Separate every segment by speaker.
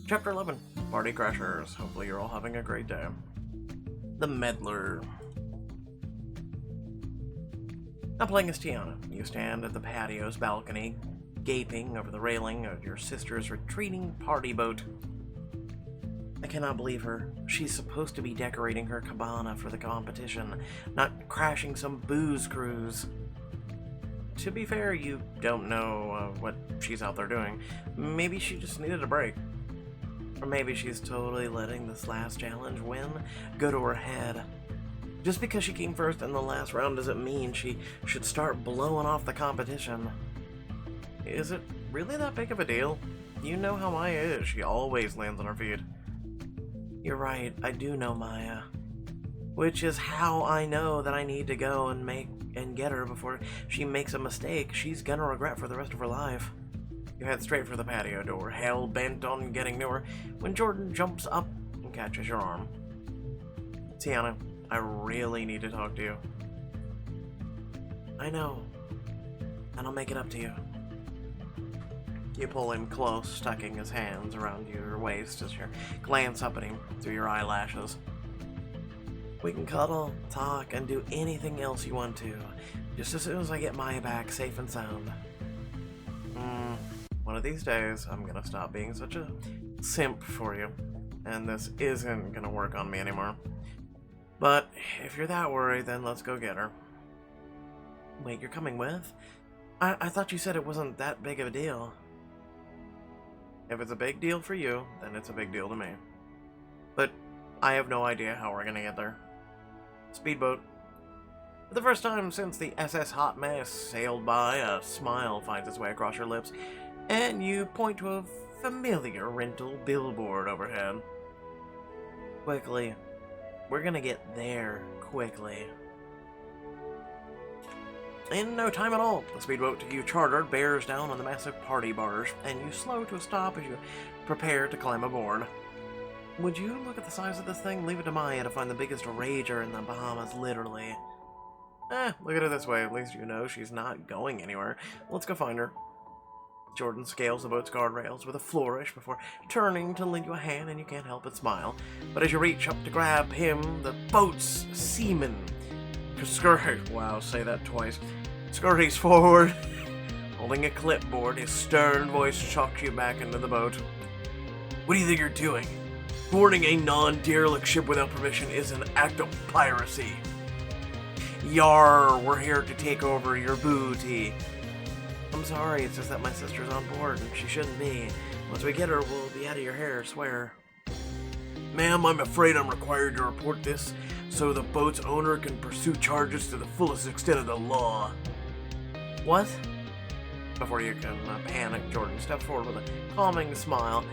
Speaker 1: Chapter 11, Party Crashers. Hopefully you're all having a great day. The Meddler. Now playing as Tiana, you stand at the patio's balcony, gaping over the railing of your sister's retreating party boat. I cannot believe her. She's supposed to be decorating her cabana for the competition, not crashing some booze cruise. To be fair, you don't know what she's out there doing. Maybe she just needed a break. Or maybe she's totally letting this last challenge win go to her head. Just because she came first in the last round doesn't mean she should start blowing off the competition. Is it really that big of a deal? You know how Maia is. She always lands on her feet. You're right, I do know Maia. Which is how I know that I need to go and get her before she makes a mistake she's gonna regret for the rest of her life. You head straight for the patio door, hell-bent on getting to her, when Jordan jumps up and catches your arm. Tiana, I really need to talk to you. I know, and I'll make it up to you. You pull him close, tucking his hands around your waist as you glance up at him through your eyelashes. We can cuddle, talk, and do anything else you want to, just as soon as I get Maia back safe and sound. One of these days, I'm gonna stop being such a simp for you, and this isn't gonna work on me anymore. But if you're that worried, then let's go get her. Wait, you're coming with? I thought you said it wasn't that big of a deal. If it's a big deal for you, then it's a big deal to me. But I have no idea how we're gonna get there. Speedboat. For the first time since the SS Hot Mess sailed by, a smile finds its way across your lips, and you point to a familiar rental billboard overhead. Quickly. We're gonna get there quickly. In no time at all, the speedboat you chartered bears down on the massive party barge, and you slow to a stop as you prepare to climb aboard. Would you look at the size of this thing? Leave it to Maia to find the biggest rager in the Bahamas, literally. Look at it this way, at least you know she's not going anywhere. Let's go find her. Jordan scales the boat's guardrails with a flourish before turning to lend you a hand, and you can't help but smile. But as you reach up to grab him, the boat's seaman wow, say that twice. Scurries forward, holding a clipboard. His stern voice shocks you back into the boat. What do you think you're doing? Boarding a non-derelict ship without permission is an act of piracy. Yar, we're here to take over your booty. I'm sorry, it's just that my sister's on board, and she shouldn't be. Once we get her, we'll be out of your hair, swear. Ma'am, I'm afraid I'm required to report this, so the boat's owner can pursue charges to the fullest extent of the law. What? Before you can panic, Jordan steps forward with a calming smile.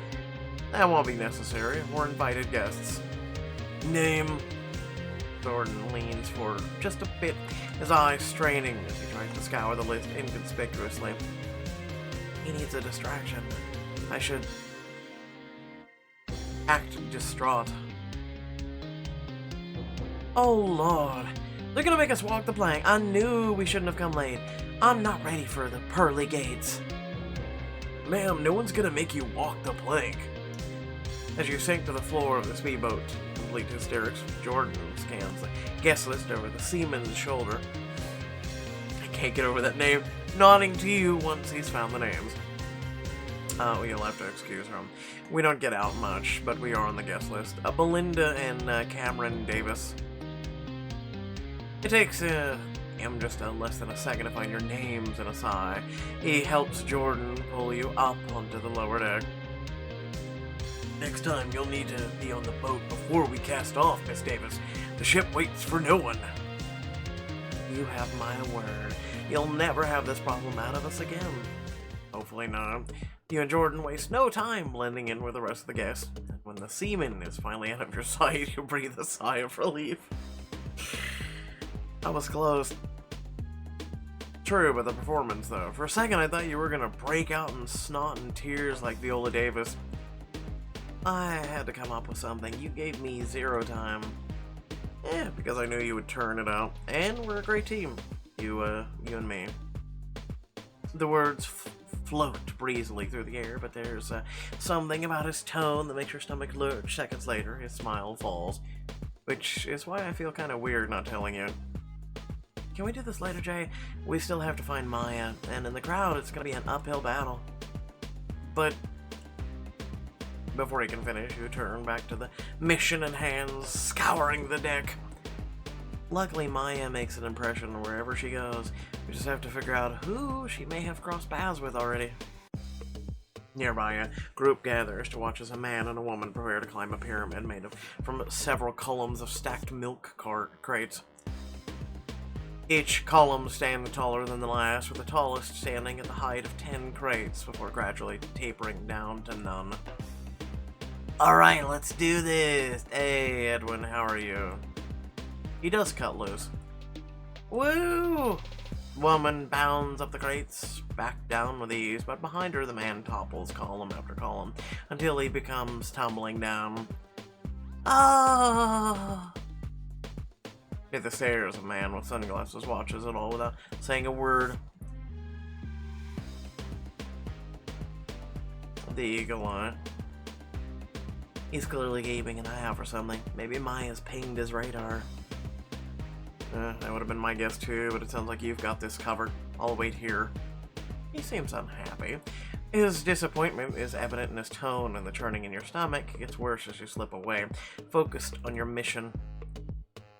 Speaker 1: That won't be necessary. We're invited guests. Name? Jordan leans forward just a bit, his eyes straining as he tries to scour the list inconspicuously. He needs a distraction. I should act distraught. Oh Lord, they're gonna make us walk the plank. I knew we shouldn't have come late. I'm not ready for the pearly gates. Ma'am, no one's gonna make you walk the plank. As you sink to the floor of the speedboat, complete hysterics, Jordan scans the guest list over the seaman's shoulder. I can't get over that name, nodding to you once he's found the names. You'll have to excuse him. We don't get out much, but we are on the guest list. Belinda and Cameron Davis. It takes him just less than a second to find your names in a sigh. He helps Jordan pull you up onto the lower deck. Next time, you'll need to be on the boat before we cast off, Miss Davis. The ship waits for no one. You have my word. You'll never have this problem out of us again. Hopefully not. You and Jordan waste no time blending in with the rest of the guests. When the seaman is finally out of your sight, you breathe a sigh of relief. I was close. True, but the performance, though. For a second, I thought you were gonna break out in snot and tears like Viola Davis. I had to come up with something. You gave me zero time. Because I knew you would turn it out. And we're a great team. You and me. The words float breezily through the air, but there's something about his tone that makes your stomach lurch. Seconds later, his smile falls, which is why I feel kind of weird not telling you. Can we do this later, Jay? We still have to find Maia, and in the crowd, it's going to be an uphill battle. But before he can finish, you turn back to the mission in hand, scouring the deck. Luckily, Maia makes an impression wherever she goes. We just have to figure out who she may have crossed paths with already. Nearby, a group gathers to watch as a man and a woman prepare to climb a pyramid made from several columns of stacked milk crates. Each column stands taller than the last, with the tallest standing at the height of 10 crates before gradually tapering down to none. Alright, let's do this! Hey, Edwin, how are you? He does cut loose. Woo! Woman bounds up the crates, back down with ease, but behind her the man topples column after column until he becomes tumbling down. Ah! At the stairs, a man with sunglasses watches it all without saying a word. The eagle eye. He's clearly keeping an eye out for something. Maybe Maia's pinged his radar. That would have been my guess too, but it sounds like you've got this covered. I'll wait here. He seems unhappy. His disappointment is evident in his tone, and the churning in your stomach gets worse as you slip away, focused on your mission.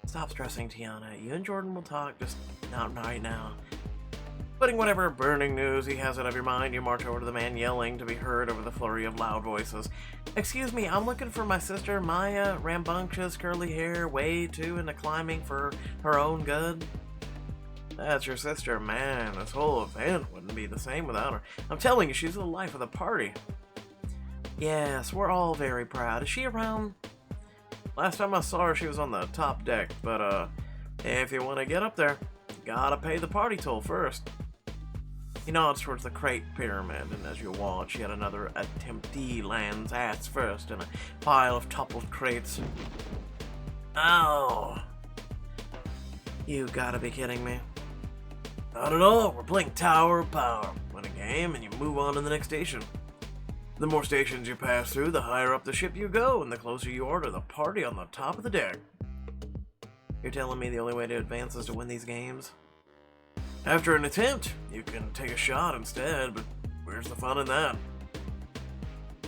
Speaker 1: Stop stressing, Tiana. You and Jordan will talk, just not right now. Putting whatever burning news he has out of your mind, you march over to the man yelling to be heard over the flurry of loud voices. Excuse me, I'm looking for my sister Maia, rambunctious, curly hair, way too into climbing for her own good. That's your sister, man. This whole event wouldn't be the same without her. I'm telling you, she's the life of the party. Yes, we're all very proud. Is she around? Last time I saw her, she was on the top deck, but if you want to get up there, you gotta pay the party toll first. He nods towards the crate pyramid, and as you watch, yet another attemptee lands ass first in a pile of toppled crates. Ow! You gotta be kidding me. Not at all. We're playing Tower of Power. Win a game, and you move on to the next station. The more stations you pass through, the higher up the ship you go, and the closer you are to the party on the top of the deck. You're telling me the only way to advance is to win these games? After an attempt, you can take a shot instead, but where's the fun in that?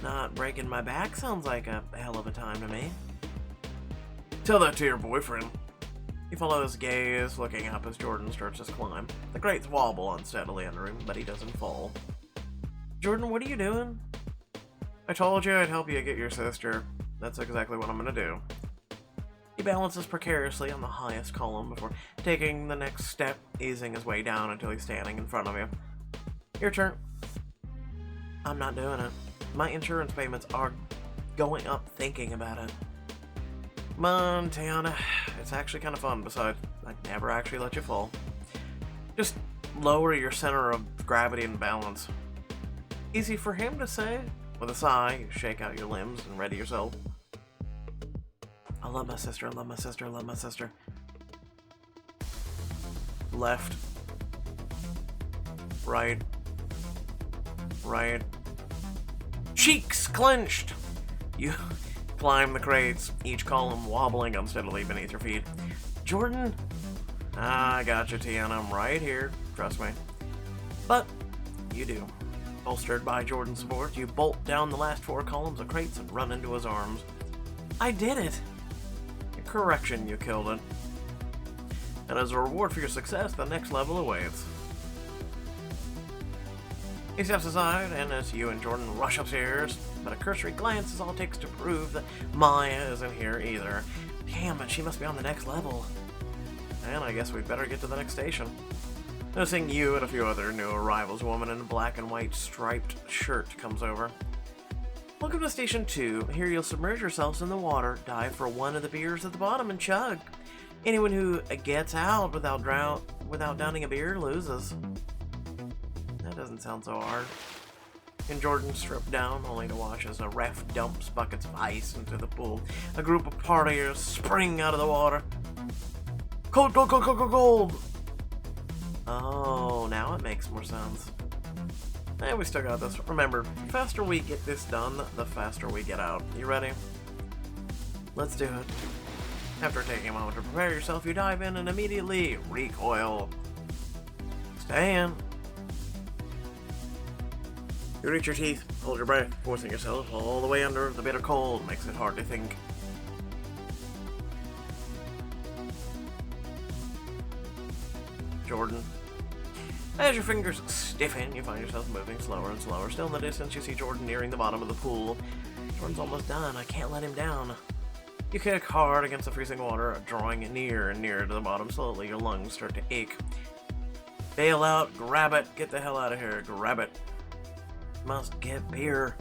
Speaker 1: Not breaking my back sounds like a hell of a time to me. Tell that to your boyfriend. He follows his gaze, looking up as Jordan starts his climb. The crates wobble unsteadily under him, but he doesn't fall. Jordan, what are you doing? I told you I'd help you get your sister. That's exactly what I'm gonna do. He balances precariously on the highest column before taking the next step, easing his way down until he's standing in front of you. Your turn. I'm not doing it. My insurance payments are going up thinking about it. Come on, Tiana. It's actually kind of fun, besides, I'd never actually let you fall. Just lower your center of gravity and balance. Easy for him to say. With a sigh, you shake out your limbs and ready yourself. I love my sister, I love my sister, I love my sister. Left. Right. Right. Cheeks clenched! You climb the crates, each column wobbling unsteadily beneath your feet. Jordan? I got you, Tiana. I'm right here. Trust me. But you do. Bolstered by Jordan's support, you bolt down the last 4 columns of crates and run into his arms. I did it! Correction, you killed it. And as a reward for your success, the next level awaits. He steps aside, and as you and Jordan rush upstairs, but a cursory glance is all it takes to prove that Maia isn't here either. Damn it, she must be on the next level. And I guess we'd better get to the next station. Noticing you and a few other new arrivals, a woman in a black and white striped shirt comes over. Welcome to Station 2. Here you'll submerge yourselves in the water, dive for one of the beers at the bottom, and chug. Anyone who gets out without downing a beer loses. That doesn't sound so hard. And Jordan stripped down, only to watch as a ref dumps buckets of ice into the pool. A group of partiers spring out of the water. Cold, cold, cold, cold, cold, cold! Oh, now it makes more sense. And we still got this. Remember, the faster we get this done, the faster we get out. You ready? Let's do it. After taking a moment to prepare yourself, you dive in and immediately recoil. Stay in. You reach your teeth, hold your breath, forcing yourself all the way under the bitter cold makes it hard to think. Jordan. As your fingers stiffen, you find yourself moving slower and slower. Still in the distance, you see Jordan nearing the bottom of the pool. Jordan's almost done. I can't let him down. You kick hard against the freezing water, drawing it nearer and nearer to the bottom. Slowly, your lungs start to ache. Bail out, grab it, get the hell out of here, grab it. Must get beer.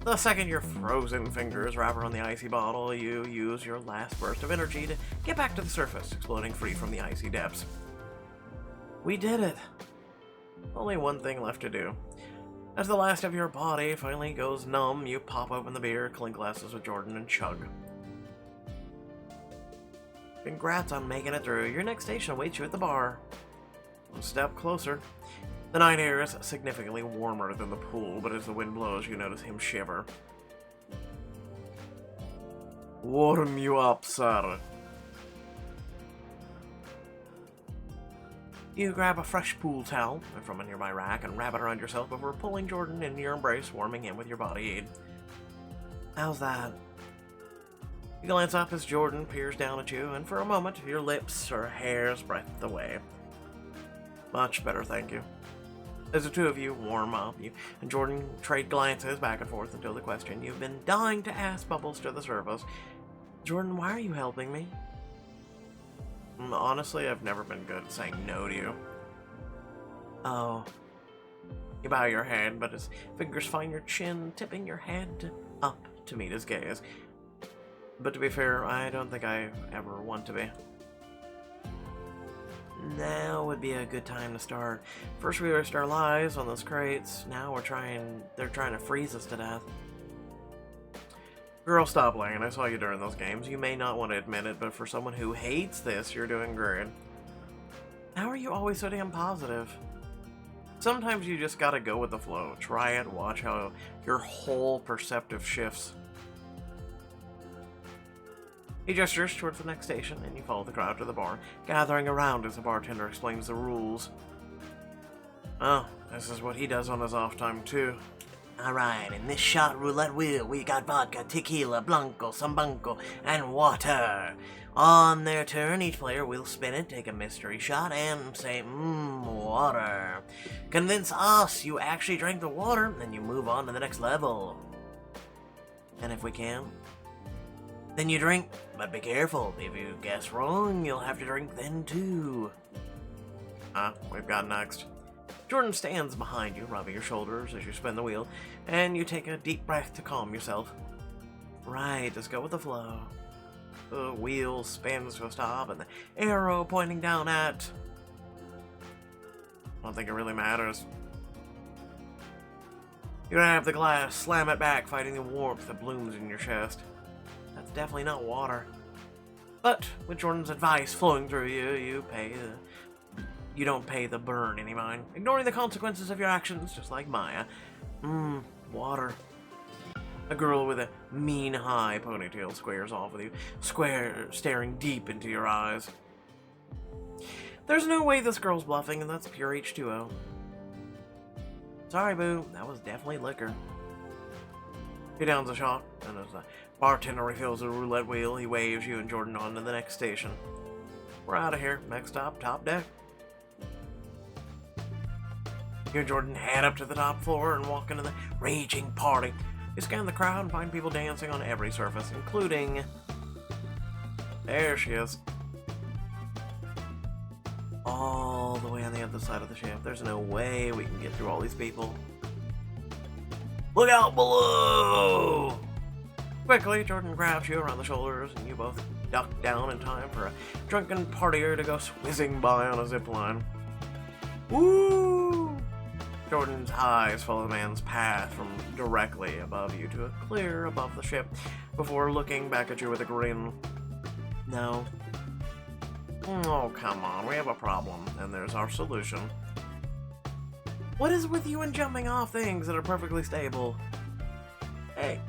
Speaker 1: The second your frozen fingers wrap around the icy bottle, you use your last burst of energy to get back to the surface, exploding free from the icy depths. We did it. Only one thing left to do. As the last of your body finally goes numb, you pop open the beer, clink glasses with Jordan, and chug. Congrats on making it through. Your next station awaits you at the bar. One step closer. The night air is significantly warmer than the pool, but as the wind blows, you notice him shiver. Warm you up, sir. You grab a fresh pool towel from a nearby rack and wrap it around yourself before pulling Jordan into your embrace, warming him with your body aid. How's that? You glance up as Jordan peers down at you, and for a moment, your lips are a hair's breadth away. Much better, thank you. As the two of you warm up, you and Jordan trade glances back and forth until the question you've been dying to ask bubbles to the surface. Jordan, why are you helping me? Honestly, I've never been good at saying no to you. Oh. You bow your head, but his fingers find your chin, tipping your head up to meet his gaze. But to be fair, I don't think I ever want to be. Now would be a good time to start. First we risked our lives on those crates. Now they're trying to freeze us to death. Girl, stop lying. I saw you during those games. You may not want to admit it, but for someone who hates this, you're doing great. How are you always so damn positive? Sometimes you just gotta go with the flow. Try it, watch how your whole perceptive shifts. He gestures towards the next station, and you follow the crowd to the bar, gathering around as the bartender explains the rules. Oh, this is what he does on his off time, too. Alright, in this shot roulette wheel, we got vodka, tequila, blanco, sambanco, and water. On their turn, each player will spin it, take a mystery shot, and say, water. Convince us you actually drank the water, then you move on to the next level. And if we can, then you drink, but be careful. If you guess wrong, you'll have to drink then too. We've got next. Jordan stands behind you, rubbing your shoulders as you spin the wheel, and you take a deep breath to calm yourself. Right, just go with the flow. The wheel spins to a stop, and the arrow pointing down at... I don't think it really matters. You grab the glass, slam it back, fighting the warmth that blooms in your chest. That's definitely not water. But with Jordan's advice flowing through you, you don't pay the burn any mind, ignoring the consequences of your actions, just like Maia. Water. A girl with a mean high ponytail squares off with you, staring deep into your eyes. There's no way this girl's bluffing, and that's pure H2O. Sorry, boo, that was definitely liquor. He downs a shot, and as the bartender refills the roulette wheel, he waves you and Jordan on to the next station. We're out of here. Next stop, top deck. You and Jordan head up to the top floor and walk into the raging party. You scan the crowd and find people dancing on every surface, including... There she is. All the way on the other side of the ship. There's no way we can get through all these people. Look out below! Quickly, Jordan grabs you around the shoulders, and you both duck down in time for a drunken partier to go whizzing by on a zipline. Woo! Jordan's eyes follow the man's path from directly above you to a clear above the ship, before looking back at you with a grin. No. Oh, come on, we have a problem, and there's our solution. What is with you and jumping off things that are perfectly stable? Hey,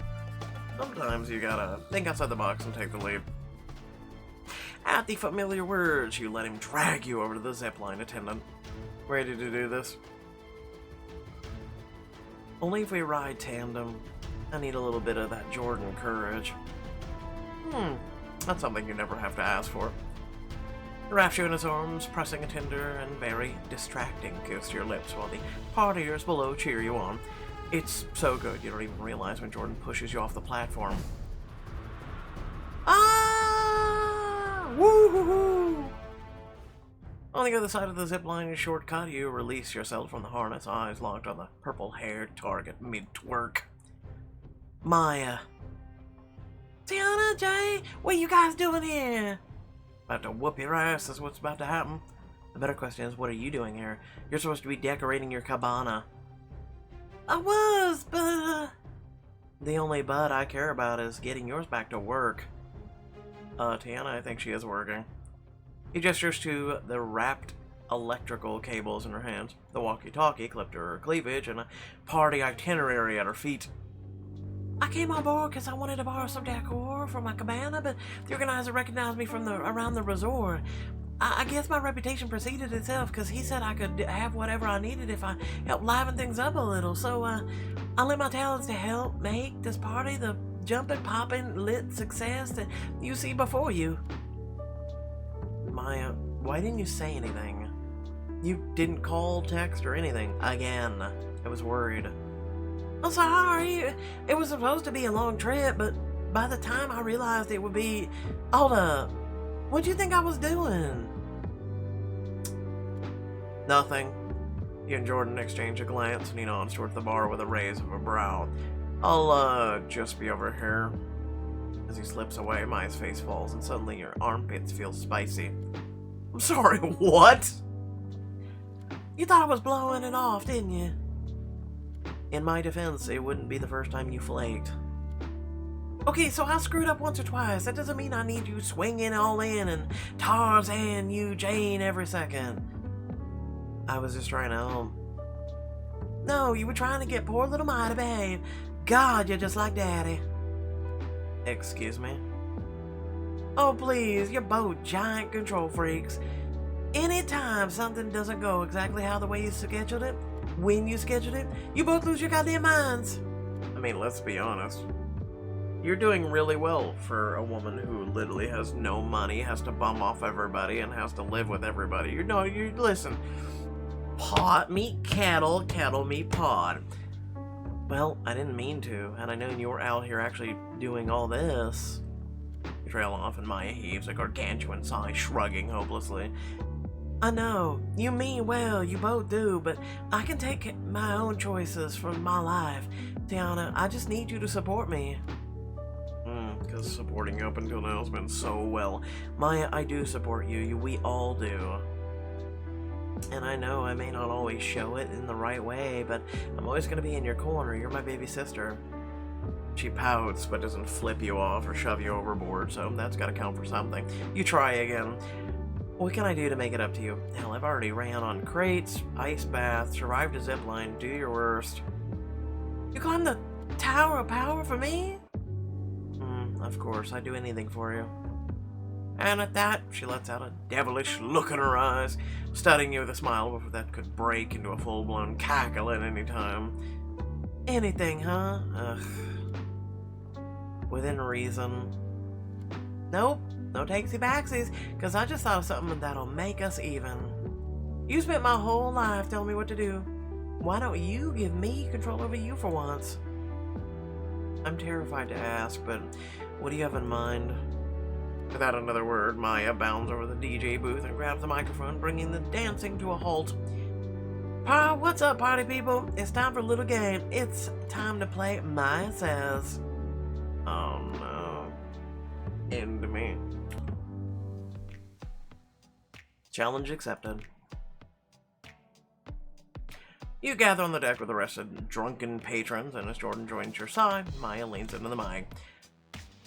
Speaker 1: sometimes you gotta think outside the box and take the leap. At the familiar words, you let him drag you over to the zipline attendant. Ready to do this? Only if we ride tandem. I need a little bit of that Jordan courage. That's something you never have to ask for. He wraps you in his arms, pressing a tender and very distracting kiss to your lips while the partiers below cheer you on. It's so good you don't even realize when Jordan pushes you off the platform. Ah! Woo-hoo-hoo! On the other side of the zipline shortcut, you release yourself from the harness, eyes locked on the purple-haired target mid-twerk. Maia. Tiana, Jay, what you guys doing here? About to whoop your ass is what's about to happen. The better question is, what are you doing here? You're supposed to be decorating your cabana. I was, but... The only but I care about is getting yours back to work. Tiana, I think she is working. He gestures to the wrapped electrical cables in her hands, the walkie-talkie clipped to her cleavage, and a party itinerary at her feet. I came on board because I wanted to borrow some decor for my cabana, but the organizer recognized me from around the resort. I guess my reputation preceded itself because he said I could have whatever I needed if I helped liven things up a little. So I lent my talents to help make this party the jumping, popping, lit success that you see before you. Maia, why didn't you say anything? You didn't call, text, or anything. Again. I was worried. I'm sorry. It was supposed to be a long trip, but by the time I realized it would be... Hold up. What'd you think I was doing? Nothing. You and Jordan exchange a glance, and he nods towards the bar with a raise of a brow. I'll, just be over here. As he slips away, Maia's face falls, and suddenly your armpits feel spicy. I'm sorry, what? You thought I was blowing it off, didn't you? In my defense, it wouldn't be the first time you flaked. Okay, so I screwed up once or twice. That doesn't mean I need you swinging all in and Tarzan you Jane every second. I was just trying to help. No, you were trying to get poor little Maia to behave. God, you're just like Daddy. Excuse me? Oh, please, you're both giant control freaks. Anytime something doesn't go exactly how the way you scheduled it, when you scheduled it, you both lose your goddamn minds. I mean, let's be honest. You're doing really well for a woman who literally has no money, has to bum off everybody, and has to live with everybody. You listen. Pot meet cattle, cattle meet pod. Well, I didn't mean to. Had I known you were out here actually doing all this... You trail off and Maia heaves a gargantuan sigh, shrugging hopelessly. I know. You mean well, you both do, but I can take my own choices for my life. Tiana, I just need you to support me. Because supporting you up until now has been so well. Maia, I do support you. We all do. And I know I may not always show it in the right way, but I'm always going to be in your corner. You're my baby sister. She pouts, but doesn't flip you off or shove you overboard, so that's got to count for something. You try again. What can I do to make it up to you? Hell, I've already ran on crates, ice baths, survived a zipline. Do your worst. You climbed the Tower of Power for me? Of course, I'd do anything for you. And at that, she lets out a devilish look in her eyes, studying you with a smile before that could break into a full-blown cackle at any time. Anything, huh? Ugh. Within reason. Nope, no takesy-backsies, because I just thought of something that'll make us even. You spent my whole life telling me what to do. Why don't you give me control over you for once? I'm terrified to ask, but what do you have in mind? Without another word, Maia bounds over the DJ booth and grabs the microphone, bringing the dancing to a halt. What's up, party people? It's time for a little game. It's time to play Maia Says. Oh no. End me. Challenge accepted. You gather on the deck with the rest of the drunken patrons, and as Jordan joins your side, Maia leans into the mic.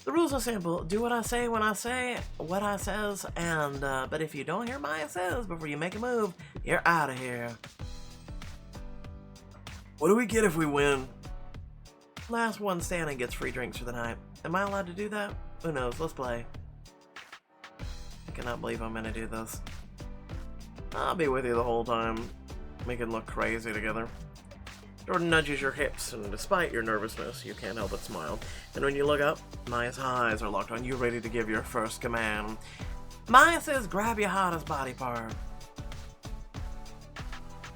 Speaker 1: The rules are simple. Do what I say when I say what I says, and, but if you don't hear Maia Says before you make a move, you're out of here. What do we get if we win? Last one standing gets free drinks for the night. Am I allowed to do that? Who knows? Let's play. I cannot believe I'm gonna do this. I'll be with you the whole time. Make it look crazy together. Jordan nudges your hips, and despite your nervousness, you can't help but smile. And when you look up, Maia's eyes are locked on you, ready to give your first command. Maia says, grab your hottest body part.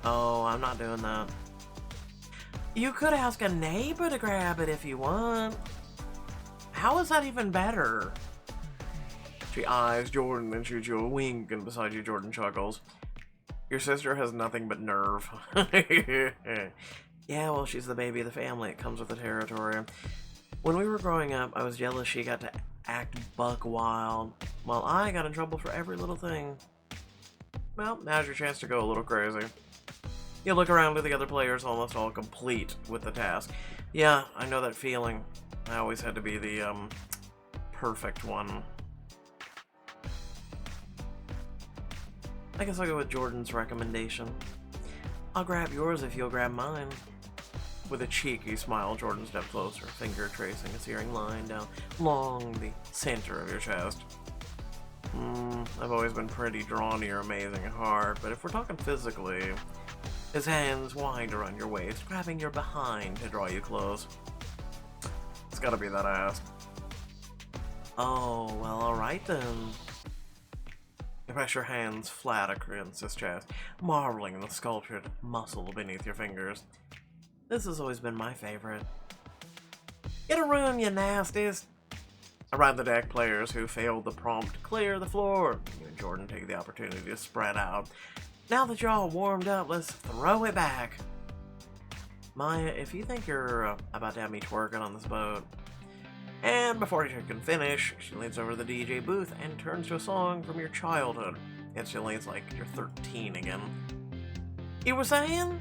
Speaker 1: Oh, I'm not doing that. You could ask a neighbor to grab it if you want. How is that even better? She eyes Jordan and shoots you a wink, and beside you, Jordan chuckles. Your sister has nothing but nerve. Yeah, well, she's the baby of the family. It comes with the territory. When we were growing up, I was jealous she got to act buck wild, while I got in trouble for every little thing. Well, now's your chance to go a little crazy. You look around at the other players, almost all complete with the task. Yeah, I know that feeling. I always had to be the, perfect one. I guess I'll go with Jordan's recommendation. I'll grab yours if you'll grab mine. With a cheeky smile, Jordan stepped closer, finger tracing a searing line down along the center of your chest. I've always been pretty drawn to your amazing heart, but if we're talking physically, his hands wind around your waist, grabbing your behind to draw you close. It's gotta be that ass. Oh, well, alright then. You press your hands flat against his chest, marveling in the sculptured muscle beneath your fingers. This has always been my favorite. Get a room, you nasties! Around the deck, players who failed the prompt clear the floor. You and Jordan take the opportunity to spread out. Now that you're all warmed up, let's throw it back. Maia, if you think you're about to have me twerking on this boat. And before you can finish, she leans over to the DJ booth and turns to a song from your childhood. Instantly, it's like you're 13 again. You were saying?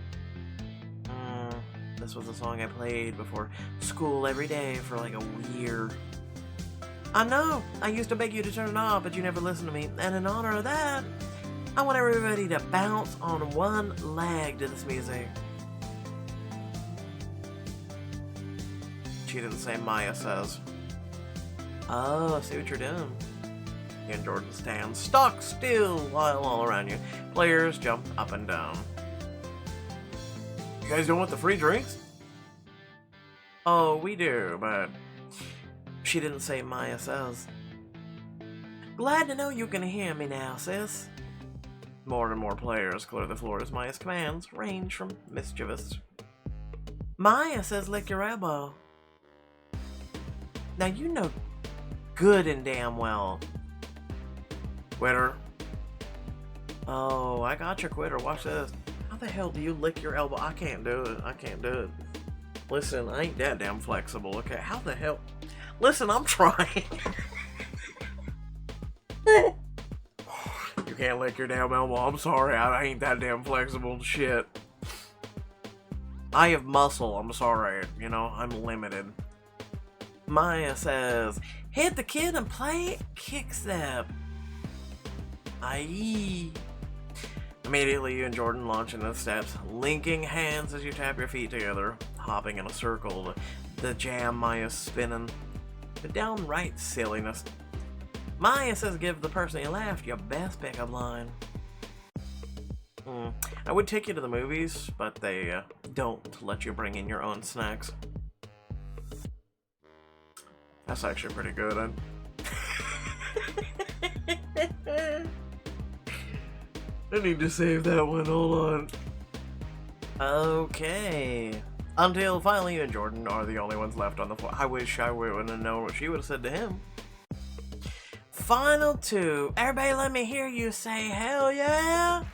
Speaker 1: This was a song I played before school every day for like a year. I know, I used to beg you to turn it off, but you never listened to me. And in honor of that, I want everybody to bounce on one leg to this music. She didn't say, Maia says. Oh, I see what you're doing. You and Jordan stand stock still while all around you. Players jump up and down. You guys don't want the free drinks? Oh, we do, but she didn't say Maia says. Glad to know you can hear me now, sis. More and more players clear the floor as Maia's commands range from mischievous. Maia says lick your elbow. Now you know good and damn well. Quitter. Oh, I got your quitter. Watch this. How the hell do you lick your elbow? I can't do it. I can't do it. Listen, I ain't that damn flexible, okay? How the hell? Listen, I'm trying. You can't lick your damn elbow. I'm sorry. I ain't that damn flexible. Shit. I have muscle. I'm sorry. You know, I'm limited. Maia says, hit the kid and play kick step. Aye. Immediately, you and Jordan launch into the steps, linking hands as you tap your feet together, hopping in a circle, the jam Maia's spinning. The downright silliness. Maia says give the person you laughed your best pickup line. I would take you to the movies, but they don't let you bring in your own snacks. That's actually pretty good. I need to save that one, hold on. Okay. Until finally you and Jordan are the only ones left on the floor. I wish I would have known what she would have said to him. Final two. Everybody let me hear you say hell yeah.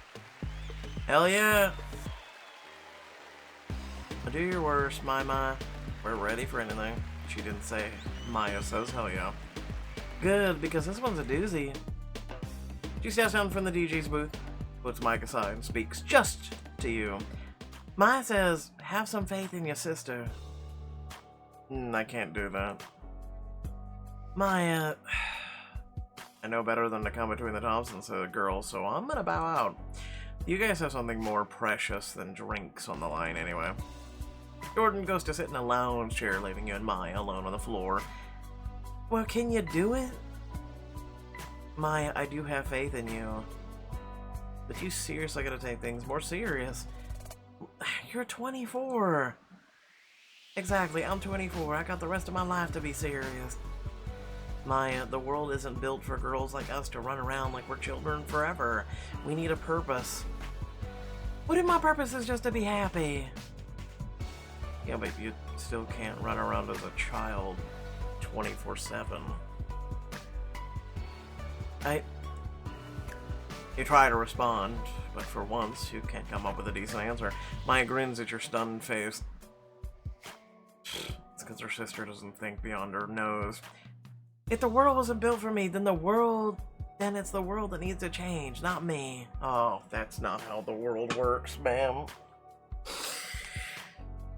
Speaker 1: Hell yeah. Do your worst, Maia. We're ready for anything. She didn't say Maia says hell yeah. Good, because this one's a doozy. She steps down from the DJ's booth, puts Mike aside, and speaks just to you. Maia says, have some faith in your sister. I can't do that. Maia, I know better than to come between the Thompsons girls, so I'm gonna bow out. You guys have something more precious than drinks on the line anyway. Jordan goes to sit in a lounge chair, leaving you and Maya alone on the floor. Well, can you do it? Maya, I do have faith in you. But you seriously gotta take things more serious. You're 24. Exactly, I'm 24. I got the rest of my life to be serious. Maya, the world isn't built for girls like us to run around like we're children forever. We need a purpose. What if my purpose is just to be happy? Yeah, but you still can't run around as a child 24/7. You try to respond, but for once, you can't come up with a decent answer. Maya grins at your stunned face. It's because her sister doesn't think beyond her nose. If the world wasn't built for me, then it's the world that needs to change, not me. Oh, that's not how the world works, ma'am.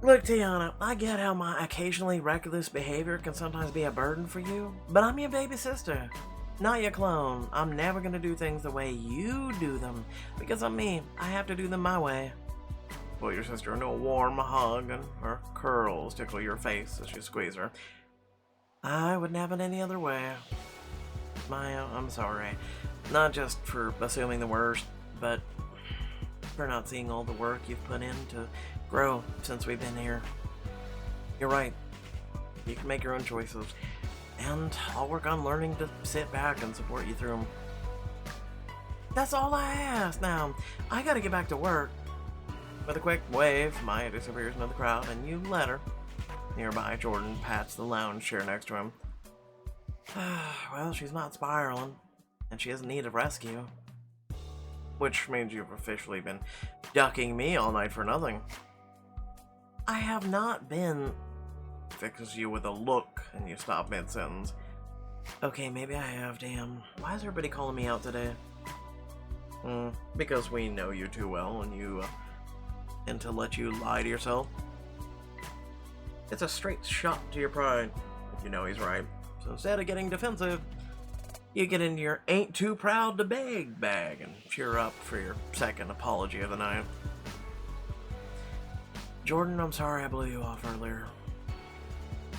Speaker 1: Look, Tiana, I get how my occasionally reckless behavior can sometimes be a burden for you, but I'm your baby sister. Not your clone. I'm never gonna do things the way you do them, because I'm me. I have to do them my way. Well, your sister no warm hug and her curls tickle your face as you squeeze her. I wouldn't have it any other way. Maya, I'm sorry. Not just for assuming the worst, but for not seeing all the work you've put in to grow since we've been here. You're right. You can make your own choices. And I'll work on learning to sit back and support you through them. That's all I ask now. I gotta get back to work. With a quick wave, Maya disappears into the crowd and you let her. Nearby, Jordan pats the lounge chair next to him. Well, she's not spiraling, and she doesn't need a rescue. Which means you've officially been ducking me all night for nothing. I have not been... Fixes you with a look, and you stop mid-sentence. Okay, maybe I have, damn. Why is everybody calling me out today? Because we know you too well, and to let you lie to yourself. It's a straight shot to your pride, if you know he's right. So instead of getting defensive, you get into your ain't too proud to beg bag and cheer up for your second apology of the night. Jordan, I'm sorry I blew you off earlier.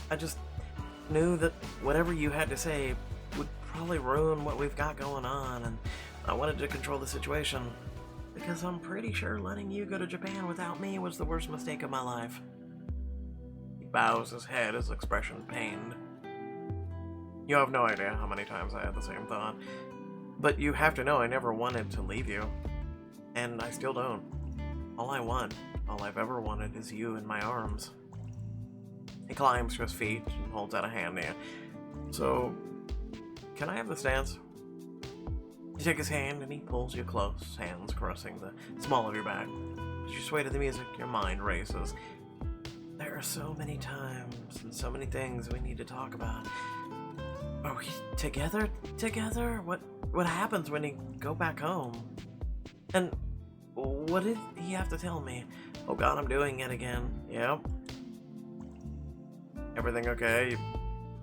Speaker 1: I just knew that whatever you had to say would probably ruin what we've got going on, and I wanted to control the situation. Because I'm pretty sure letting you go to Japan without me was the worst mistake of my life. He bows his head, his expression pained. You have no idea how many times I had the same thought. But you have to know I never wanted to leave you. And I still don't. All I've ever wanted is you in my arms. He climbs to his feet and holds out a hand to you. So, can I have this dance? You take his hand and he pulls you close, hands caressing the small of your back. As you sway to the music, your mind races. There are so many times and so many things we need to talk about. Are we together? Together? What happens when you go back home? And what did he have to tell me? Oh God, I'm doing it again. Yep. Everything okay? You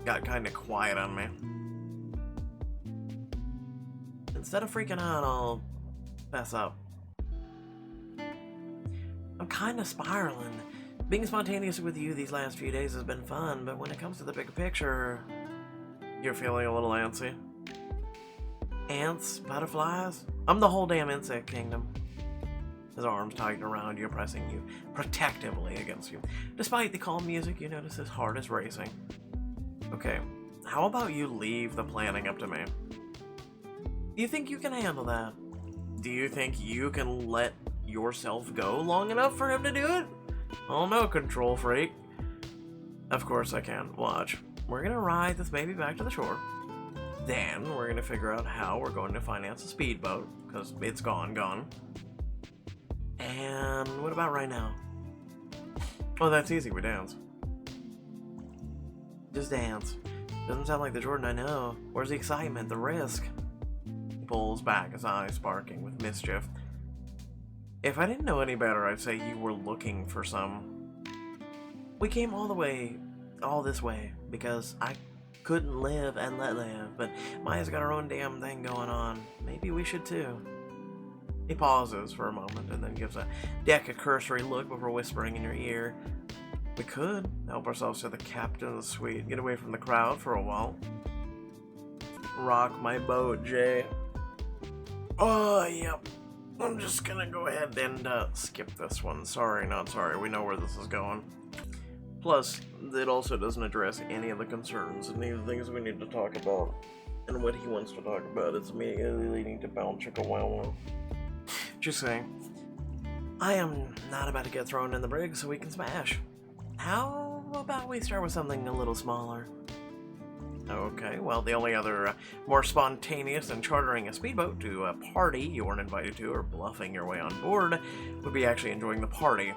Speaker 1: got kind of quiet on me. Instead of freaking out, I'll fess up. I'm kind of spiraling. Being spontaneous with you these last few days has been fun, but when it comes to the bigger picture, you're feeling a little antsy. Ants? Butterflies? I'm the whole damn insect kingdom. His arms tighten around you, pressing you protectively against you. Despite the calm music, you notice his heart is racing. Okay, how about you leave the planning up to me? Do you think you can handle that? Do you think you can let yourself go long enough for him to do it? Oh no, control freak. Of course I can. Watch. We're gonna ride this baby back to the shore. Then we're gonna figure out how we're going to finance a speedboat, because it's gone. And what about right now? Oh, that's easy, we dance. Just dance. Doesn't sound like the Jordan I know. Where's the excitement, the risk? He pulls back, his eyes sparking with mischief. If I didn't know any better, I'd say you were looking for some. We came all this way, because I couldn't live and let live, but Maya's got her own damn thing going on. Maybe we should too. He pauses for a moment and then gives a cursory look before whispering in your ear. We could help ourselves to the captain's suite, get away from the crowd for a while. Rock my boat, Jay. Oh, yep. I'm just gonna go ahead and skip this one. Sorry, not sorry. We know where this is going. Plus, it also doesn't address any of the concerns and any of the things we need to talk about. And what he wants to talk about is immediately leading to Bound Chicka Wow Wow. Just saying. I am not about to get thrown in the brig so we can smash. How about we start with something a little smaller? Okay, well, the only other more spontaneous than chartering a speedboat to a party you weren't invited to or bluffing your way on board would be actually enjoying the party.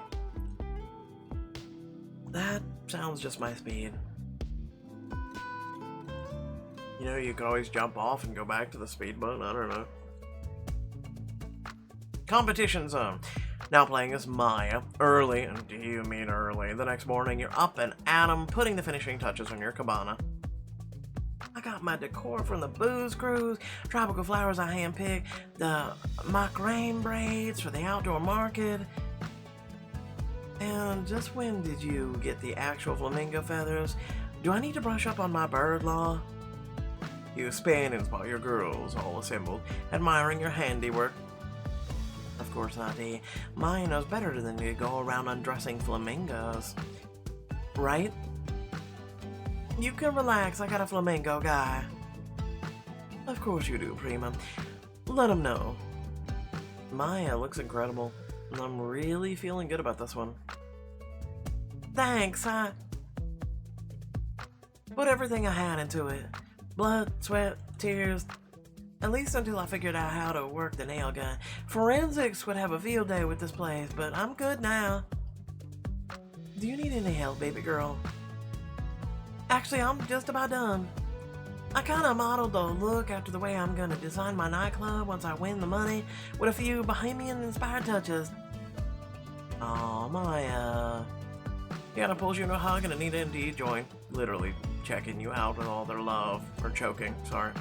Speaker 1: That sounds just my speed. You know, you could always jump off and go back to the speedboat, I don't know. Competition zone. Now playing as Maia. Early, and do you mean early? The next morning, you're up and at 'em, putting the finishing touches on your cabana. I got my decor from the booze cruise, tropical flowers I handpicked, the mock rain braids for the outdoor market. And just when did you get the actual flamingo feathers? Do I need to brush up on my bird law? You spin and spot your girls all assembled, admiring your handiwork. Of course I do. Mine knows better than to go around undressing flamingos. Right? You can relax, I got a flamingo guy. Of course you do, Prima. Let him know. Maia looks incredible, and I'm really feeling good about this one. Thanks, I put everything I had into it. Blood, sweat, tears. At least until I figured out how to work the nail gun. Forensics would have a field day with this place, but I'm good now. Do you need any help, baby girl? Actually, I'm just about done. I kinda modeled the look after the way I'm gonna design my nightclub once I win the money, with a few bohemian-inspired touches. Aw, Maia. Kiana pulls you into a hug and Anita and Dee join, literally checking you out with all their love. Or choking, sorry.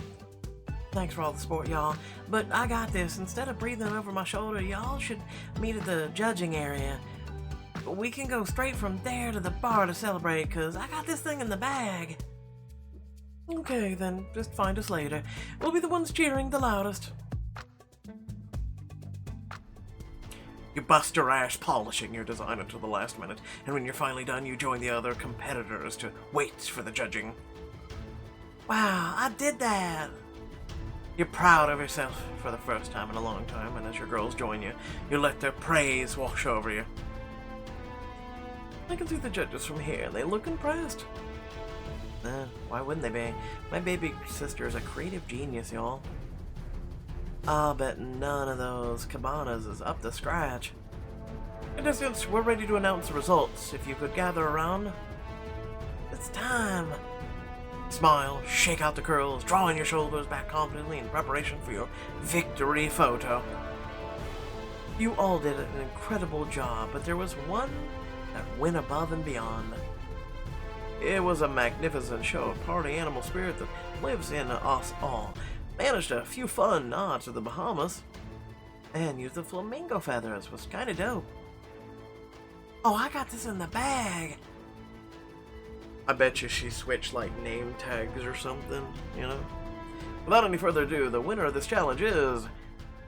Speaker 1: Thanks for all the support, y'all. But I got this. Instead of breathing over my shoulder, y'all should meet at the judging area. We can go straight from there to the bar to celebrate, because I got this thing in the bag. Okay, then, just find us later. We'll be the ones cheering the loudest. You bust your ass polishing your design until the last minute, and when you're finally done, you join the other competitors to wait for the judging. Wow, I did that! You're proud of yourself for the first time in a long time, and as your girls join you, you let their praise wash over you. I can see the judges from here, and they look impressed. Why wouldn't they be? My baby sister is a creative genius, y'all. I'll bet none of those cabanas is up to scratch. Contestants, we're ready to announce the results. If you could gather around. It's time. Smile, shake out the curls, drawing your shoulders back confidently in preparation for your victory photo. You all did an incredible job, but there was one that went above and beyond. It was a magnificent show of party animal spirit that lives in us all. Managed a few fun nods to the Bahamas, and used the flamingo feathers, was kinda dope. Oh, I got this in the bag! I bet you she switched like name tags or something, you know? Without any further ado, the winner of this challenge is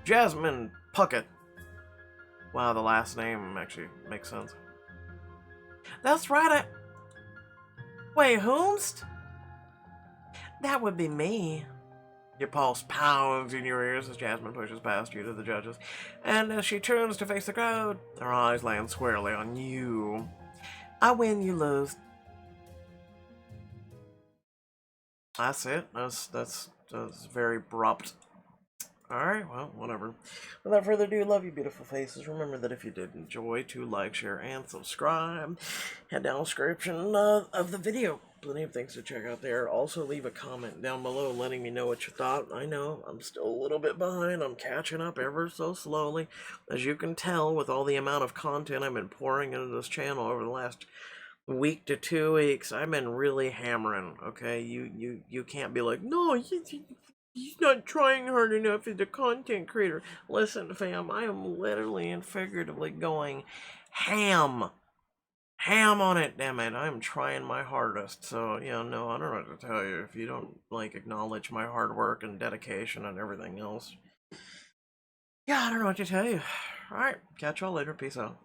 Speaker 1: Jasmine Puckett. Wow, the last name actually makes sense. That's right, Wait, whomst? That would be me. Your pulse pounds in your ears as Jasmine pushes past you to the judges, and as she turns to face the crowd, her eyes land squarely on you. I win, you lose. That's it. That's very abrupt. Alright, well, whatever. Without further ado, love you beautiful faces. Remember that if you did enjoy, to like, share, and subscribe. Head down the description of the video. Plenty of things to check out there. Also, leave a comment down below letting me know what you thought. I know, I'm still a little bit behind. I'm catching up ever so slowly. As you can tell, with all the amount of content I've been pouring into this channel over the last week to 2 weeks, I've been really hammering, okay? You can't be like, no, he's not trying hard enough as a content creator. Listen, fam, I am literally and figuratively going ham. ham on it, damn it. I'm trying my hardest. So, no, I don't know what to tell you. If you don't, like, acknowledge my hard work and dedication and everything else. Yeah, I don't know what to tell you. Alright, catch y'all later. Peace out.